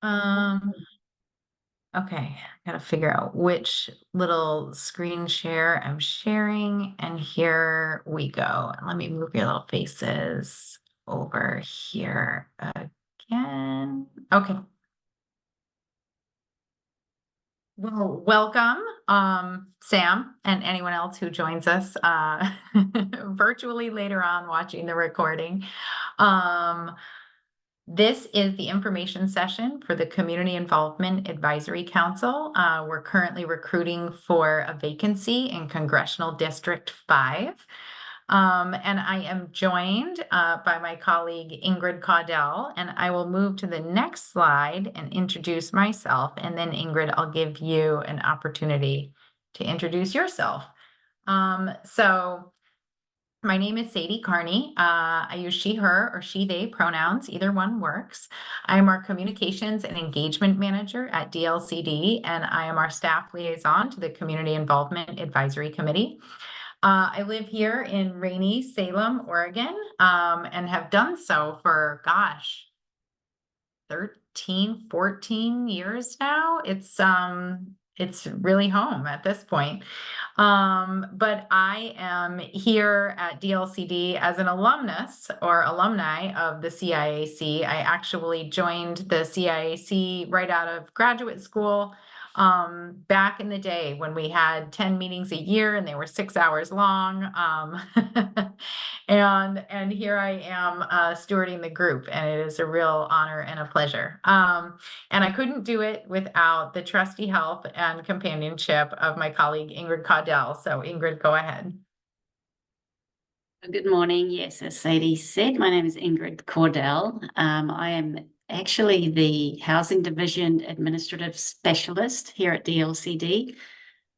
Um, okay, gotta figure out which little screen share I'm sharing, and here we go. And let me move your little faces over here again. Okay. Well, welcome, Sam, and anyone else who joins us virtually later on watching the recording. Um, This is the information session for the Community Involvement Advisory Council. We're currently recruiting for a vacancy in Congressional District 5. And I am joined by my colleague Ingrid Caudell, and I will move to the next slide and introduce myself. And then Ingrid, I'll give you an opportunity to introduce yourself. So my name is Sadie Carney. I use she, her, or she, they pronouns. Either one works. I am our communications and engagement manager at DLCD, and I am our staff liaison to the Community Involvement Advisory Committee. I live here in rainy Salem, Oregon, and have done so for, gosh, 13, 14 years now. It's really home at this point. But I am here at DLCD as an alumnus or alumni of the CIAC. I actually joined the CIAC right out of graduate school, back in the day when we had 10 meetings a year and they were 6 hours long. And here I am stewarding the group, and it is a real honor and a pleasure. And I couldn't do it without the trusty help and companionship of my colleague Ingrid Caudell. So Ingrid, go ahead. Good morning. Yes, as Sadie said, my name is Ingrid Caudell. I am actually the Housing Division Administrative Specialist here at DLCD,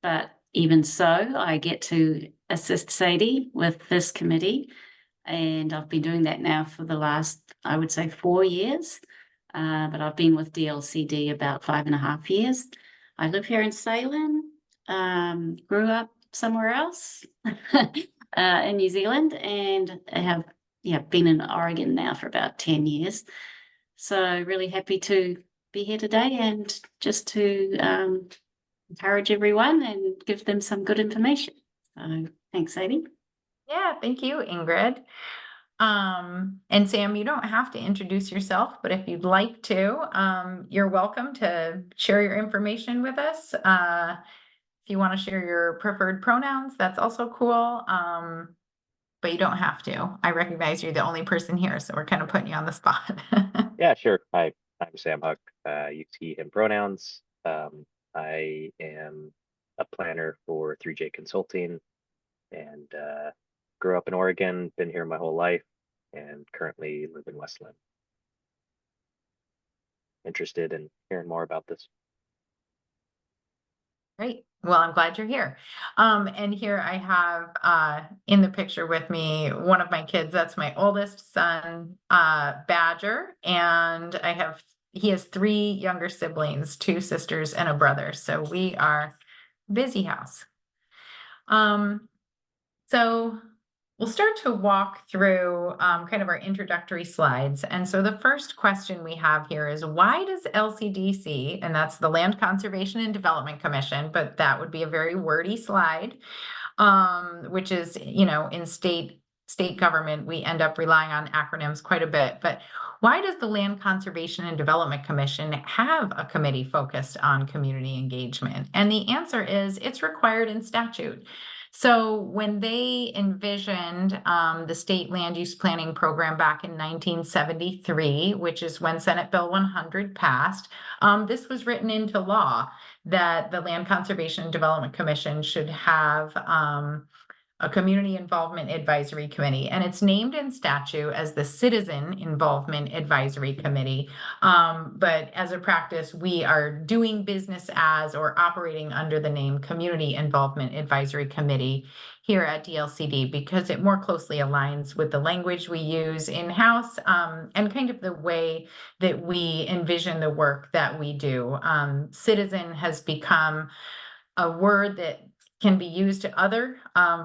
but even so, I get to assist Sadie with this committee, and I've been doing that now for the last, I would say, 4 years, but I've been with DLCD about 5.5 years. I live here in Salem, grew up somewhere else. In New Zealand, and I have been in Oregon now for about 10 years. So really happy to be here today and just to encourage everyone and give them some good information. So thanks, Sadie. Yeah, thank you, Ingrid. And Sam, you don't have to introduce yourself, but if you'd like to, you're welcome to share your information with us. If you want to share your preferred pronouns, that's also cool. But you don't have to. I recognize you're the only person here, so we're kind of putting you on the spot. Yeah, sure. Hi, I'm Sam Huck. Use he, him pronouns. I am a planner for 3J Consulting and grew up in Oregon, been here my whole life, and currently live in Westland. Interested in hearing more about this. Great. Well, I'm glad you're here. And here I have in the picture with me one of my kids. That's my oldest son, Badger, and he has 3 younger siblings, 2 sisters and a brother. So we are busy house. So we'll start to walk through kind of our introductory slides. And so the first question we have here is, why does LCDC, and that's the Land Conservation and Development Commission, but that would be a very wordy slide, which is, in state government, we end up relying on acronyms quite a bit. But why does the Land Conservation and Development Commission have a committee focused on community engagement? And the answer is it's required in statute. So when they envisioned the state land use planning program back in 1973, which is when Senate Bill 100 passed, this was written into law that the Land Conservation and Development Commission should have a community involvement advisory committee, and it's named in statute as the Citizen Involvement Advisory Committee. But as a practice, we are doing business as or operating under the name Community Involvement Advisory Committee here at DLCD because it more closely aligns with the language we use in-house and kind of the way that we envision the work that we do. Citizen has become a word that can be used to other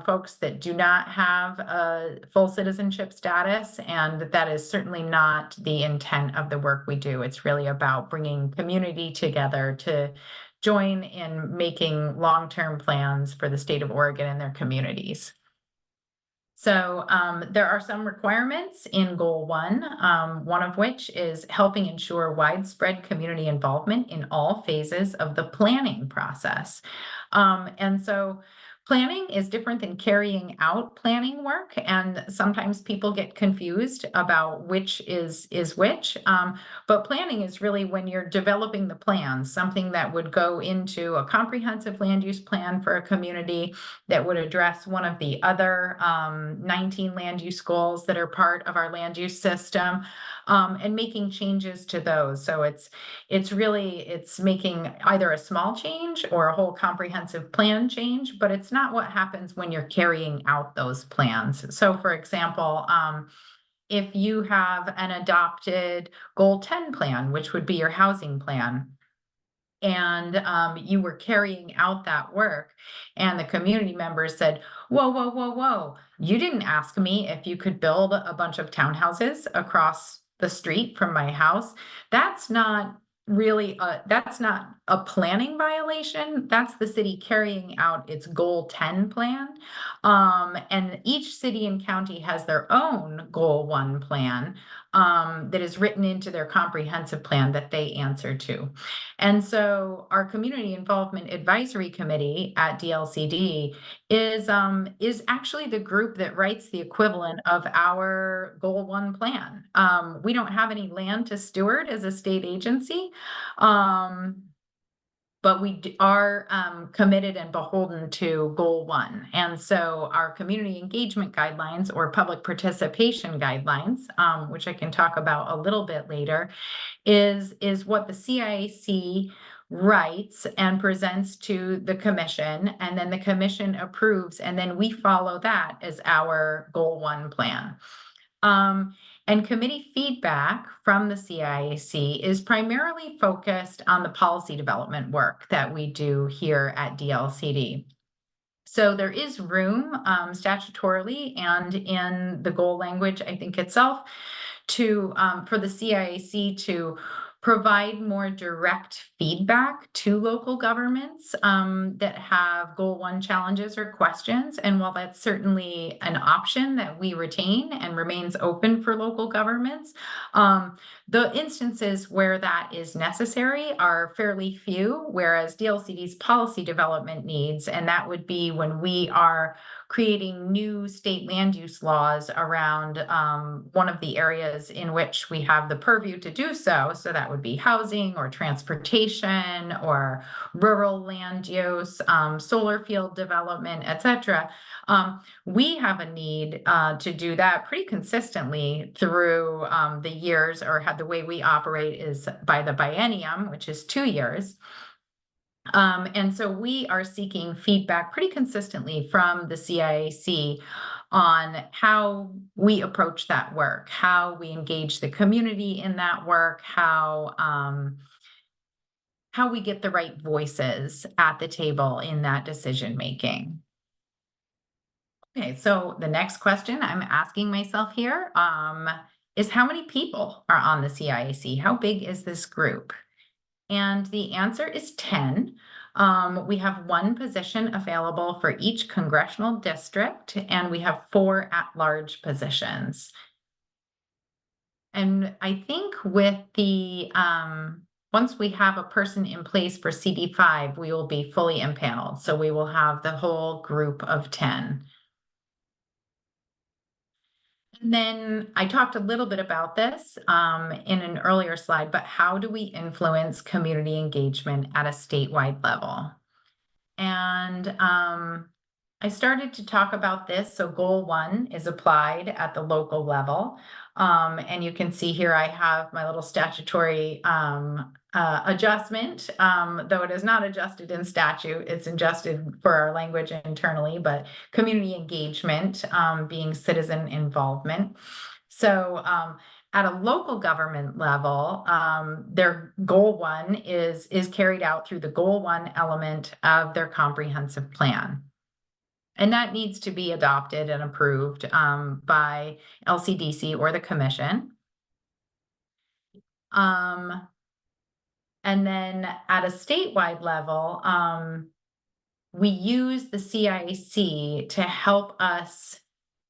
folks that do not have a full citizenship status, and that is certainly not the intent of the work we do. It's really about bringing community together to join in making long-term plans for the state of Oregon and their communities. So there are some requirements in Goal 1, one of which is helping ensure widespread community involvement in all phases of the planning process. And so planning is different than carrying out planning work, and sometimes people get confused about which is which. But planning is really when you're developing the plans, something that would go into a comprehensive land use plan for a community that would address one of the other 19 land use goals that are part of our land use system, and making changes to those. So it's making either a small change or a whole comprehensive plan change, but it's not what happens when you're carrying out those plans. So for example, if you have an adopted Goal 10 plan, which would be your housing plan, and you were carrying out that work, and the community members said, whoa, whoa, whoa, whoa, you didn't ask me if you could build a bunch of townhouses across the street from my house. That's not that's not a planning violation. That's the city carrying out its Goal 10 plan. And each city and county has their own Goal 1 plan that is written into their comprehensive plan that they answer to. And so our Community Involvement Advisory Committee at DLCD is actually the group that writes the equivalent of our Goal 1 plan. We don't have any land to steward as a state agency, but we are committed and beholden to Goal 1. And so our community engagement guidelines or public participation guidelines, which I can talk about a little bit later, is what the CIAC writes and presents to the commission, and then the commission approves, and then we follow that as our Goal 1 plan. And committee feedback from the CIAC is primarily focused on the policy development work that we do here at DLCD. So there is room statutorily and in the goal language, I think itself, to for the CIAC to provide more direct feedback to local governments that have Goal 1 challenges or questions. And while that's certainly an option that we retain and remains open for local governments, the instances where that is necessary are fairly few, whereas DLCD's policy development needs, and that would be when we are creating new state land use laws around one of the areas in which we have the purview to do so. So that would be housing or transportation or rural land use, solar field development, etc. We have a need to do that pretty consistently through the years, or the way we operate is by the biennium, which is 2 years. And so we are seeking feedback pretty consistently from the CIAC on how we approach that work, how we engage the community in that work, how we get the right voices at the table in that decision making. Okay, so the next question I'm asking myself here is how many people are on the CIAC? How big is this group? And the answer is 10. We have 1 position available for each congressional district, and we have 4 at-large positions. And I think with the, once we have a person in place for CD5, we will be fully impaneled. So we will have the whole group of 10. And then I talked a little bit about this in an earlier slide, but how do we influence community engagement at a statewide level? And I started to talk about this. So Goal 1 is applied at the local level. And you can see here I have my little statutory adjustment, though it is not adjusted in statute, it's adjusted for our language internally, but community engagement being citizen involvement. So At a local government level, their goal one is carried out through the goal one element of their comprehensive plan. And that needs to be adopted and approved by LCDC or the commission. And then at a statewide level, we use the CIAC to help us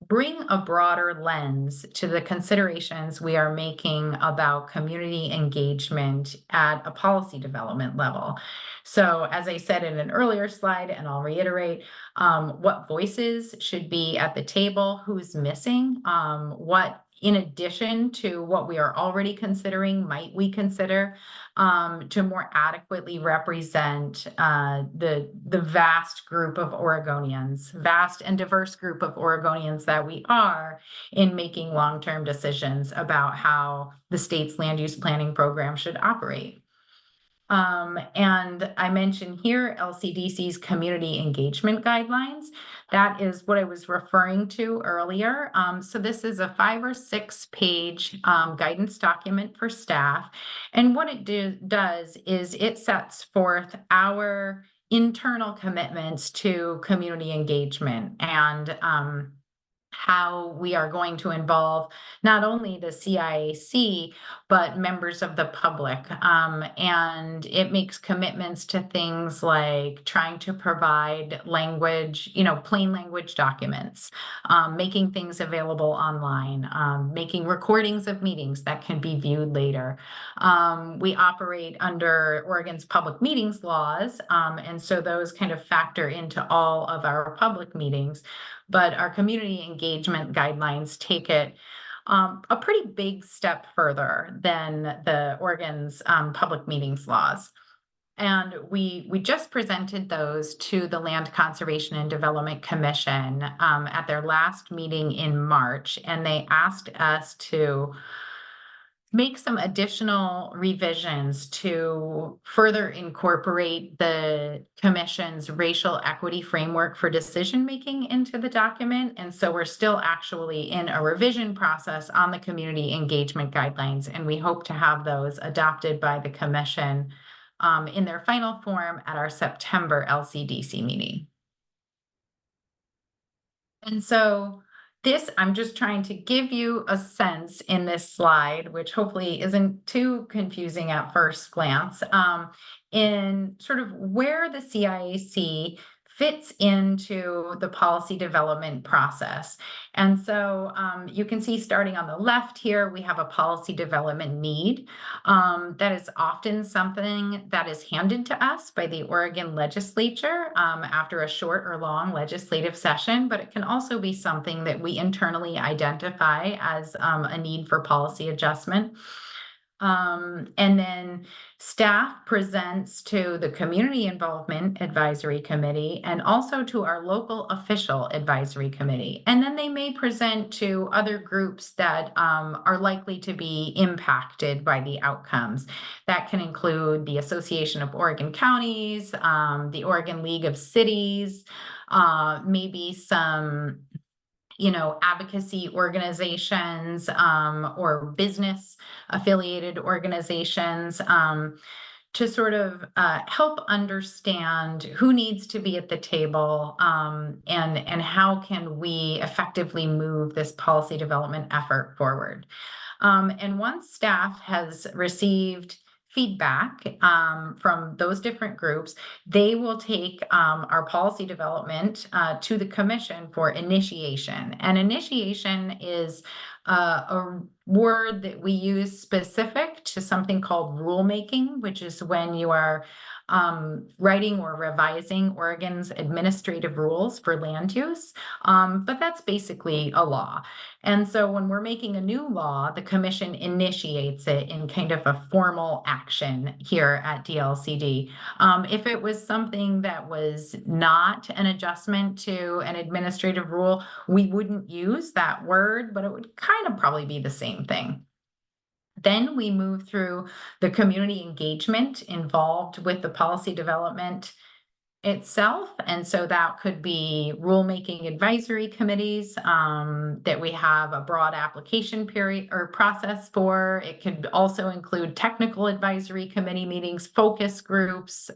bring a broader lens to the considerations we are making about community engagement at a policy development level. So as I said in an earlier slide, and I'll reiterate, what voices should be at the table, who's missing, what in addition to what we are already considering, might we consider to more adequately represent the vast group of Oregonians, vast and diverse group of Oregonians that we are in making long-term decisions about how the state's land use planning program should operate. And I mentioned here LCDC's community engagement guidelines. That is what I was referring to earlier. So this is a 5 or 6 page guidance document for staff. And what it does is it sets forth our internal commitments to community engagement and how we are going to involve not only the CIAC, but members of the public. And it makes commitments to things like trying to provide language, plain language documents, making things available online, making recordings of meetings that can be viewed later. We operate under Oregon's public meetings laws, and so those kind of factor into all of our public meetings. But our community engagement guidelines take it a pretty big step further than the Oregon's public meetings laws. And we just presented those to the Land Conservation and Development Commission at their last meeting in March, and they asked us to make some additional revisions to further incorporate the commission's racial equity framework for decision making into the document. And so we're still actually in a revision process on the community engagement guidelines, and we hope to have those adopted by the commission in their final form at our September LCDC meeting. And so I'm just trying to give you a sense in this slide, which hopefully isn't too confusing at first glance, in sort of where the CIAC fits into the policy development process. And so you can see starting on the left here, we have a policy development need. That is often something that is handed to us by the Oregon legislature after a short or long legislative session, but it can also be something that we internally identify as a need for policy adjustment. And then staff presents to the Community Involvement Advisory Committee and also to our local official advisory committee. And then they may present to other groups that are likely to be impacted by the outcomes. That can include the Association of Oregon Counties, the Oregon League of Cities, maybe some advocacy organizations or business affiliated organizations to sort of help understand who needs to be at the table and how can we effectively move this policy development effort forward. And once staff has received feedback from those different groups, they will take our policy development to the commission for initiation. And initiation is a word that we use specific to something called rulemaking, which is when you are writing or revising Oregon's administrative rules for land use. But that's basically a law. And so when we're making a new law, the commission initiates it in kind of a formal action here at DLCD. If it was something that was not an adjustment to an administrative rule, we wouldn't use that word, but it would kind of probably be the same thing. Then we move through the community engagement involved with the policy development itself. And so that could be rulemaking advisory committees that we have a broad application period or process for. It could also include technical advisory committee meetings, focus groups,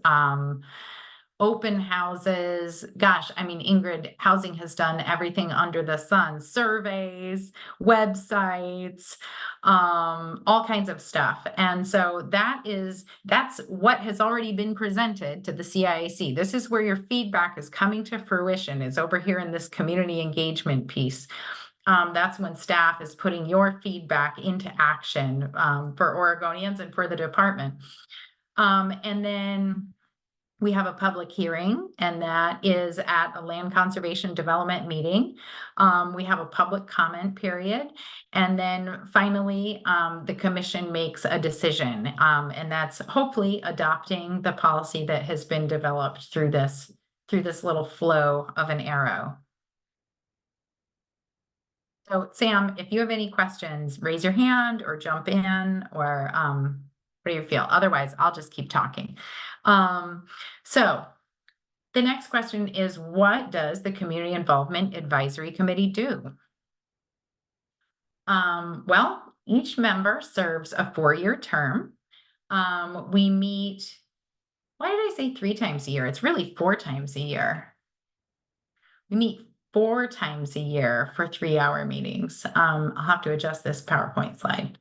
open houses. Gosh, I mean, Ingrid, housing has done everything under the sun, surveys, websites, all kinds of stuff. And so that's what has already been presented to the CIAC. This is where your feedback is coming to fruition. It's over here in this community engagement piece. That's when staff is putting your feedback into action for Oregonians and for the department. And then we have a public hearing, and that is at a land conservation development meeting. We have a public comment period. And then finally, the commission makes a decision. And that's hopefully adopting the policy that has been developed through this little flow of an arrow. So Sam, if you have any questions, raise your hand or jump in, or what do you feel? Otherwise, I'll just keep talking. So the next question is, what does the Community Involvement Advisory Committee do? Well, each member serves a 4-year term. We meet, why did I say 3 times a year? It's really 4 times a year. We meet 4 times a year for 3-hour meetings. I'll have to adjust this PowerPoint slide.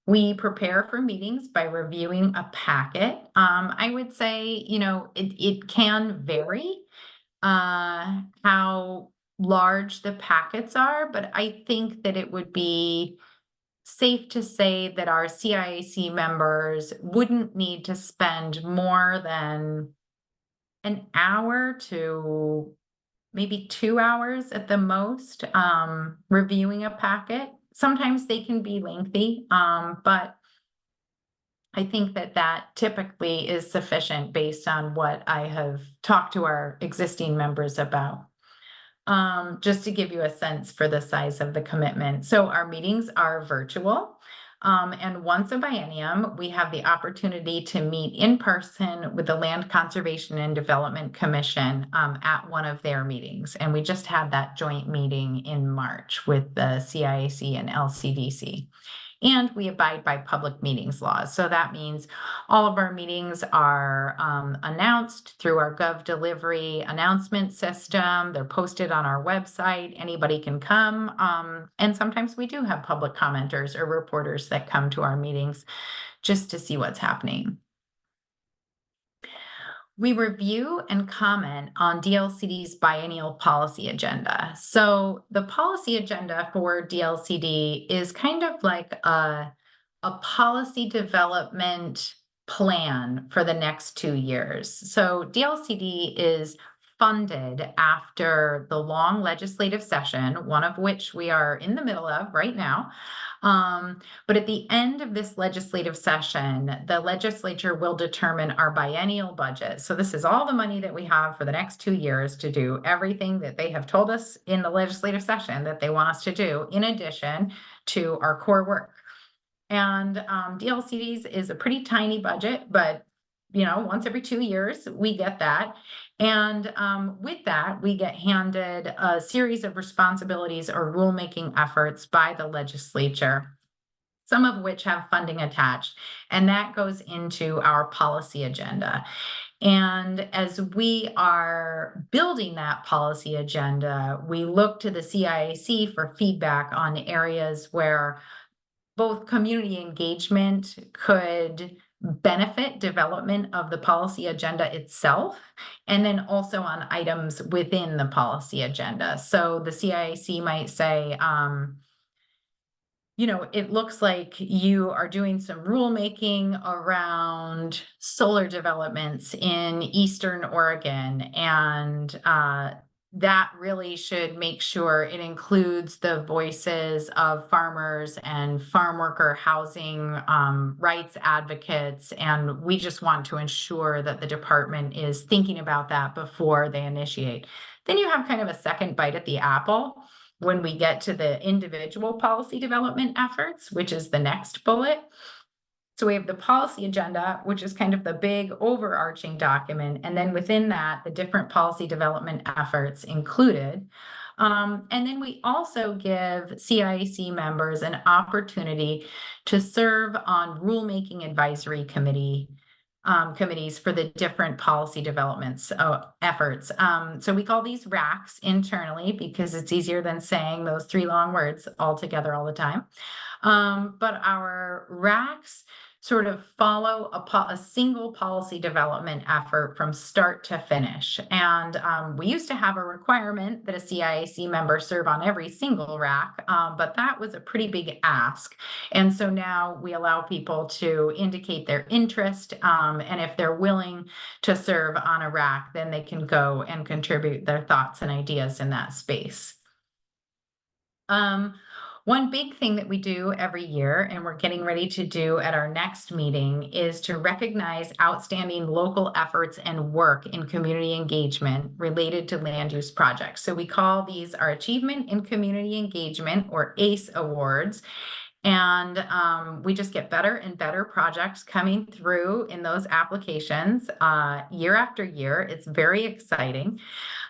We prepare for meetings by reviewing a packet. I would say, it can vary how large the packets are, but I think that it would be safe to say that our CIAC members wouldn't need to spend more than an hour to maybe 2 hours at the most reviewing a packet. Sometimes they can be lengthy, but I think that typically is sufficient based on what I have talked to our existing members about. Just to give you a sense for the size of the commitment. So our meetings are virtual. And once a biennium, we have the opportunity to meet in person with the Land Conservation and Development Commission at one of their meetings. And we just had that joint meeting in March with the CIAC and LCDC. And we abide by public meetings laws. So that means all of our meetings are announced through our Gov Delivery announcement system. They're posted on our website. Anybody can come. And sometimes we do have public commenters or reporters that come to our meetings just to see what's happening. We review and comment on DLCD's biennial policy agenda. So the policy agenda for DLCD is kind of like a policy development plan for the next 2 years. So DLCD is funded after the long legislative session, one of which we are in the middle of right now. But at the end of this legislative session, the legislature will determine our biennial budget. So this is all the money that we have for the next 2 years to do everything that they have told us in the legislative session that they want us to do, in addition to our core work. And DLCD's is a pretty tiny budget, but once every 2 years, we get that. And with that, we get handed a series of responsibilities or rulemaking efforts by the legislature, some of which have funding attached. And that goes into our policy agenda. And as we are building that policy agenda, we look to the CIAC for feedback on areas where both community engagement could benefit development of the policy agenda itself, and then also on items within the policy agenda. So the CIAC might say, it looks like you are doing some rulemaking around solar developments in Eastern Oregon, and that really should make sure it includes the voices of farmers and farm worker housing rights advocates. And we just want to ensure that the department is thinking about that before they initiate. Then you have kind of a second bite at the apple when we get to the individual policy development efforts, which is the next bullet. So we have the policy agenda, which is kind of the big overarching document. And then within that, the different policy development efforts included. And then we also give CIAC members an opportunity to serve on rulemaking advisory committees for the different policy developments efforts. So we call these RACs internally because it's easier than saying those three long words all together all the time. But our RACs sort of follow a single policy development effort from start to finish. And we used to have a requirement that a CIAC member serve on every single RAC, but that was a pretty big ask. And so now we allow people to indicate their interest, and if they're willing to serve on a RAC, then they can go and contribute their thoughts and ideas in that space. One big thing that we do every year, and we're getting ready to do at our next meeting, is to recognize outstanding local efforts and work in community engagement related to land use projects. So we call these our Achievement in Community Engagement, or ACE Awards. And we just get better and better projects coming through in those applications year after year. It's very exciting.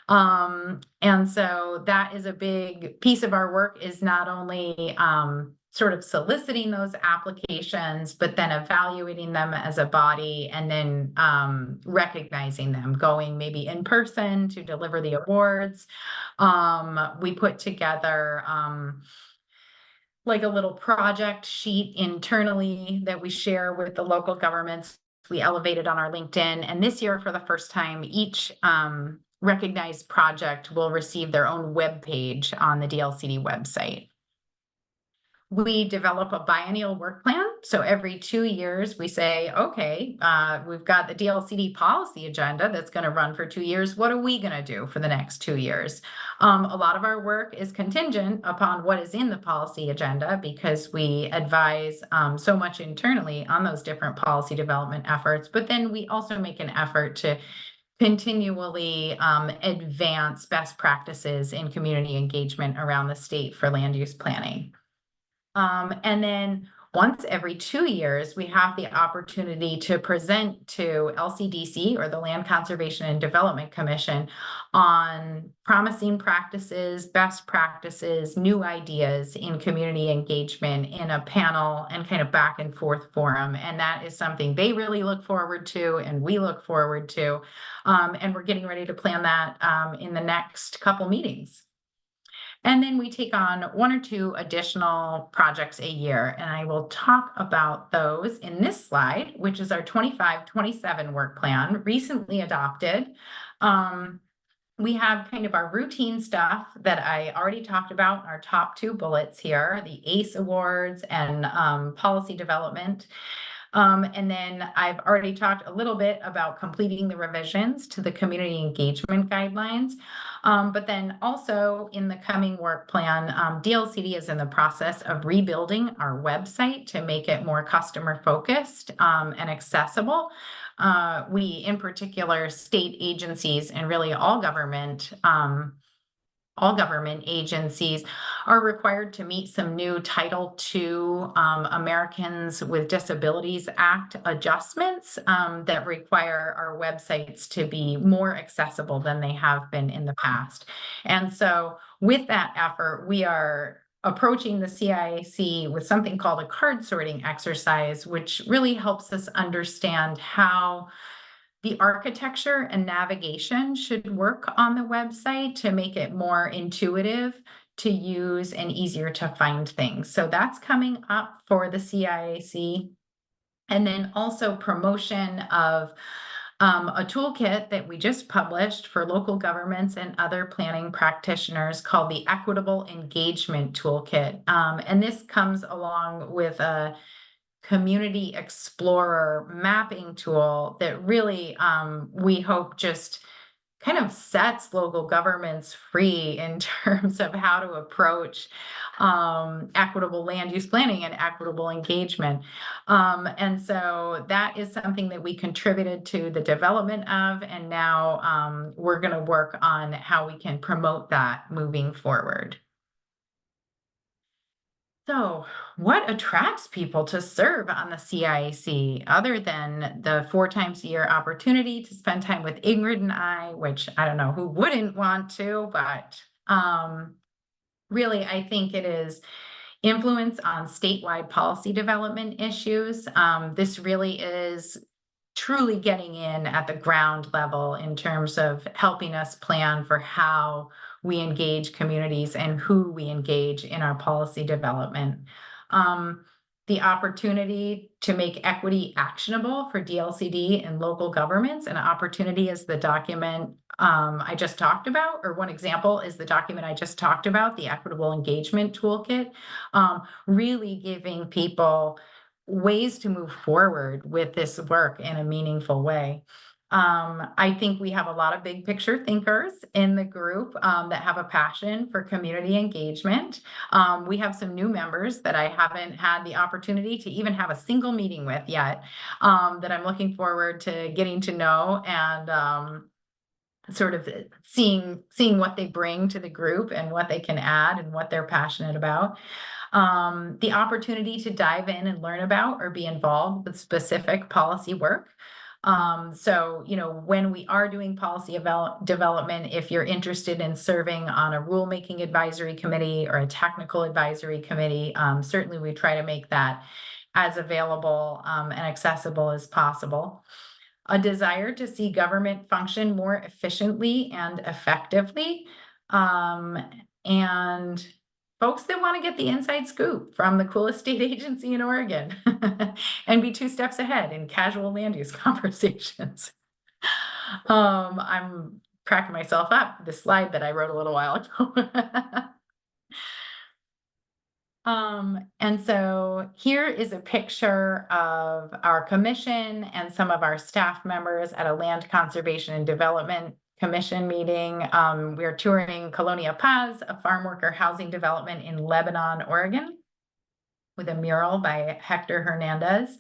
And so that is a big piece of our work, is not only sort of soliciting those applications, but then evaluating them as a body, and then recognizing them, going maybe in person to deliver the awards. We put together like a little project sheet internally that we share with the local governments. We elevate it on our LinkedIn. And this year, for the first time, each recognized project will receive their own web page on the DLCD website. We develop a biennial work plan. So every 2 years, we say, okay, we've got the DLCD policy agenda that's going to run for 2 years. What are we going to do for the next 2 years? A lot of our work is contingent upon what is in the policy agenda, because we advise so much internally on those different policy development efforts. But then we also make an effort to continually advance best practices in community engagement around the state for land use planning. And then once every 2 years, we have the opportunity to present to LCDC, or the Land Conservation and Development Commission, on promising practices, best practices, new ideas in community engagement in a panel and kind of back and forth forum. And that is something they really look forward to, and we look forward to. And we're getting ready to plan that in the next couple meetings. And then we take on 1 or 2 additional projects a year, and I will talk about those in this slide, which is our 25-27 work plan, recently adopted. We have kind of our routine stuff that I already talked about in our top 2 bullets here, the ACE Awards and policy development. And then I've already talked a little bit about completing the revisions to the community engagement guidelines. But then also in the coming work plan, DLCD is in the process of rebuilding our website to make it more customer focused and accessible. We, in particular, state agencies and really all government agencies are required to meet some new Title II Americans with Disabilities Act adjustments that require our websites to be more accessible than they have been in the past. And so with that effort, we are approaching the CIAC with something called a card sorting exercise, which really helps us understand how the architecture and navigation should work on the website to make it more intuitive to use and easier to find things. So that's coming up for the CIAC. And then also promotion of a toolkit that we just published for local governments and other planning practitioners called the Equitable Engagement Toolkit. And this comes along with a Community Explorer mapping tool that really, we hope, just kind of sets local governments free in terms of how to approach equitable land use planning and equitable engagement. And so that is something that we contributed to the development of, and now we're going to work on how we can promote that moving forward. So, what attracts people to serve on the CIAC other than the 4 times a year opportunity to spend time with Ingrid and I, which I don't know who wouldn't want to, but really, I think it is influence on statewide policy development issues. This really is truly getting in at the ground level in terms of helping us plan for how we engage communities and who we engage in our policy development. Um, the opportunity to make equity actionable for DLCD and local governments, an opportunity is the document I just talked about, or one example is the document I just talked about, the Equitable Engagement Toolkit, really giving people ways to move forward with this work in a meaningful way. I think we have a lot of big picture thinkers in the group that have a passion for community engagement. We have some new members that I haven't had the opportunity to even have a single meeting with yet, that I'm looking forward to getting to know and sort of seeing what they bring to the group and what they can add and what they're passionate about. The opportunity to dive in and learn about or be involved with specific policy work. So, when we are doing policy development, if you're interested in serving on a rulemaking advisory committee or a technical advisory committee, certainly we try to make that as available and accessible as possible. A desire to see government function more efficiently and effectively. And folks that want to get the inside scoop from the coolest state agency in Oregon and be 2 steps ahead in casual land use conversations. I'm cracking myself up, the slide that I wrote a little while ago. And so here is a picture of our commission and some of our staff members at a Land Conservation and Development Commission meeting. We're touring Colonia Paz, a farm worker housing development in Lebanon, Oregon, with a mural by Hector Hernandez.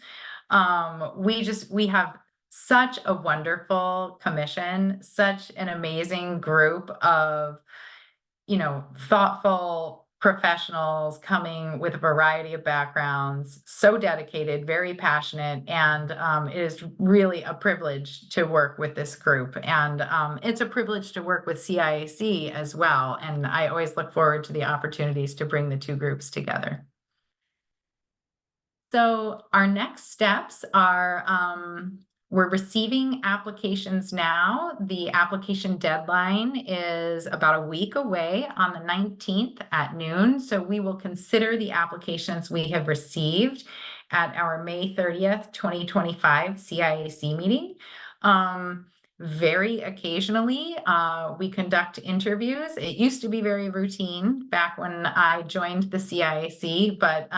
We have such a wonderful commission, such an amazing group of thoughtful professionals coming with a variety of backgrounds, so dedicated, very passionate, and it is really a privilege to work with this group. And it's a privilege to work with CIAC as well. And I always look forward to the opportunities to bring the two groups together. So our next steps are, we're receiving applications now. The application deadline is about a week away on the 19th at noon. So we will consider the applications we have received at our May 30th, 2025 CIAC meeting. Very occasionally, we conduct interviews. It used to be very routine back when I joined the CIAC, but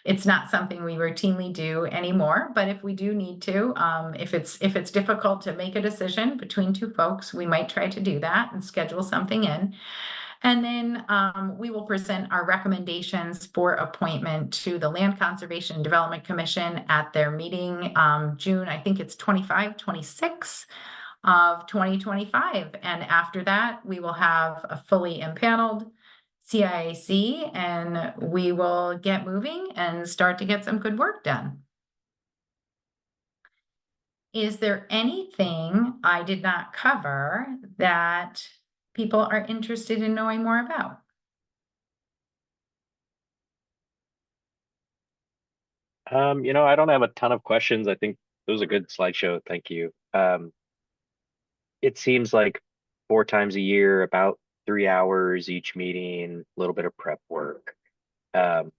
it's not something we routinely do anymore. But if we do need to, if it's difficult to make a decision between two folks, we might try to do that and schedule something in. And then we will present our recommendations for appointment to the Land Conservation and Development Commission at their meeting June, I think it's 26 of 2025. And after that, we will have a fully impaneled CIAC and we will get moving and start to get some good work done. Is there anything I did not cover that people are interested in knowing more about? I don't have a ton of questions. I think it was a good slideshow. Thank you. It seems like 4 times a year, about 3 hours each meeting, a little bit of prep work. And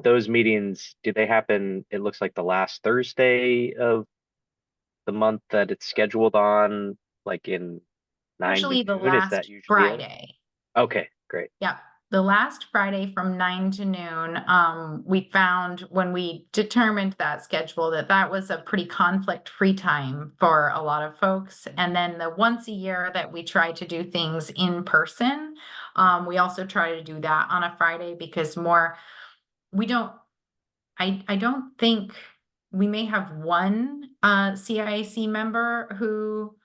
those meetings, do they happen? It looks like the last Thursday of the month that it's scheduled on, like in 9 to Actually, the noon. Is that last usually it? Friday. Okay, great. Yep. The last Friday from 9 to noon, we found when we determined that schedule that was a pretty conflict-free time for a lot of folks. And then the once a year that we try to do things in person, we also try to do that on a Friday because I don't think we may have one CIAC member who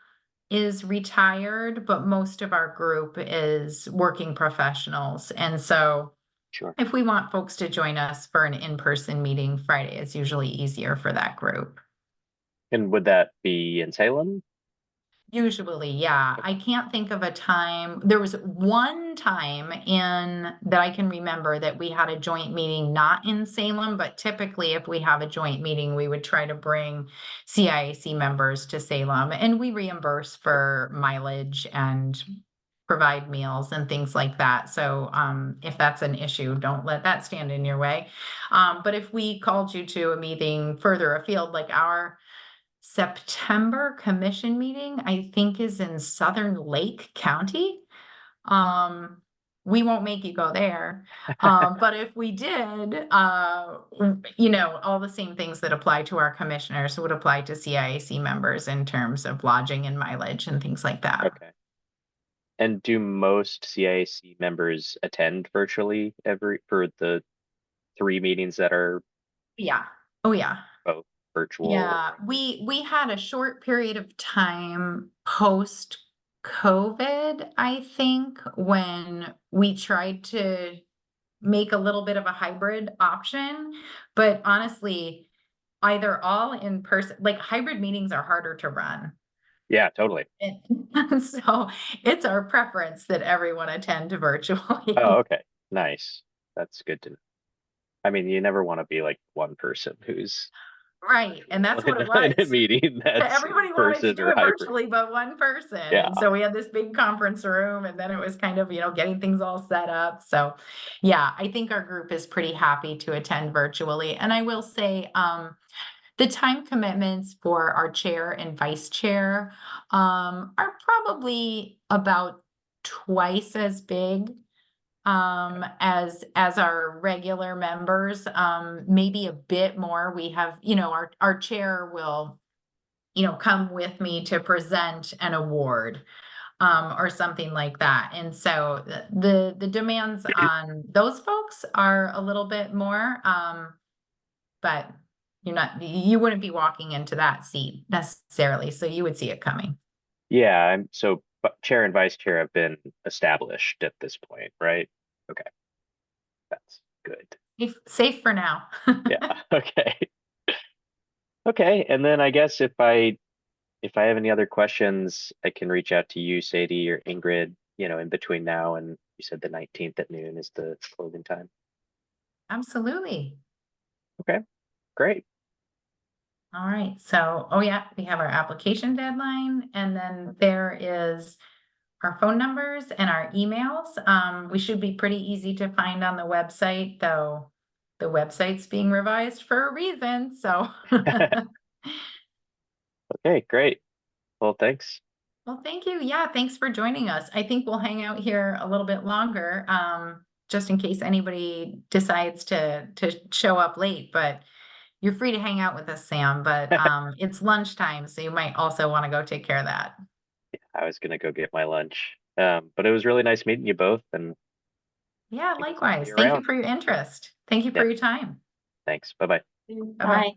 is retired, but most of our group is working professionals. And so Sure. If we want folks to join us for an in-person meeting, Friday is usually easier for that group. And would that be in Salem? Usually, yeah. I can't think of a time. There was one time in that I can remember that we had a joint meeting, not in Salem, but typically if we have a joint meeting, we would try to bring CIAC members to Salem, and we reimburse for mileage and provide meals and things like that. So if that's an issue, don't let that stand in your way. But if we called you to a meeting further afield, like our September commission meeting, I think is in Southern Lake County. We won't make you go there. But if we did, all the same things that apply to our commissioners would apply to CIAC members in terms of lodging and mileage and things like that. Okay. And do most CIAC members attend virtually for the 3 meetings that are Yeah. Oh, yeah. both virtual? Yeah, we had a short period of time post COVID, I think, when we tried to make a little bit of a hybrid option. But honestly, either all in person, like hybrid meetings are harder to run. Yeah, totally. And so it's our preference that everyone attend virtually. Oh, okay. Nice. That's good to know. I mean, you never want to be like one person who's Right, and that's what it in a was. meeting that's Everybody in wanted to person do or it hybrid. virtually, but one person. Yeah. And so we had this big conference room, and then it was kind of, getting things all set up. So yeah, I think our group is pretty happy to attend virtually. And I will say, the time commitments for our chair and vice chair, are probably about twice as big as our regular members, maybe a bit more. We have, our chair will, come with me to present an award or something like that. And so the demands on those folks are a little bit more, but you wouldn't be walking into that seat necessarily, so you would see it coming. Yeah, but chair and vice chair have been established at this point, right? Okay, that's good. Safe for now. Yeah, okay. Okay, and then I guess if I have any other questions, I can reach out to you, Sadie, or Ingrid, in between now and you said the 19th at noon is the closing time. Absolutely. Okay, great. All right, so, oh yeah, we have our application deadline, and then there is our phone numbers and our emails. We should be pretty easy to find on the website, though the website's being revised for a reason, so. Okay, great. Well, thanks. Well, thank you. Yeah, thanks for joining us. I think we'll hang out here a little bit longer, just in case anybody decides to show up late, but you're free to hang out with us, Sam, but it's lunchtime, so you might also want to go take care of that. I was gonna go get my lunch. But it was really nice meeting you both, and Yeah, I guess I'll see likewise. you Thank you around. for your interest. Thank you for Yep, your time. thanks. Bye-bye. Bye-bye. Bye.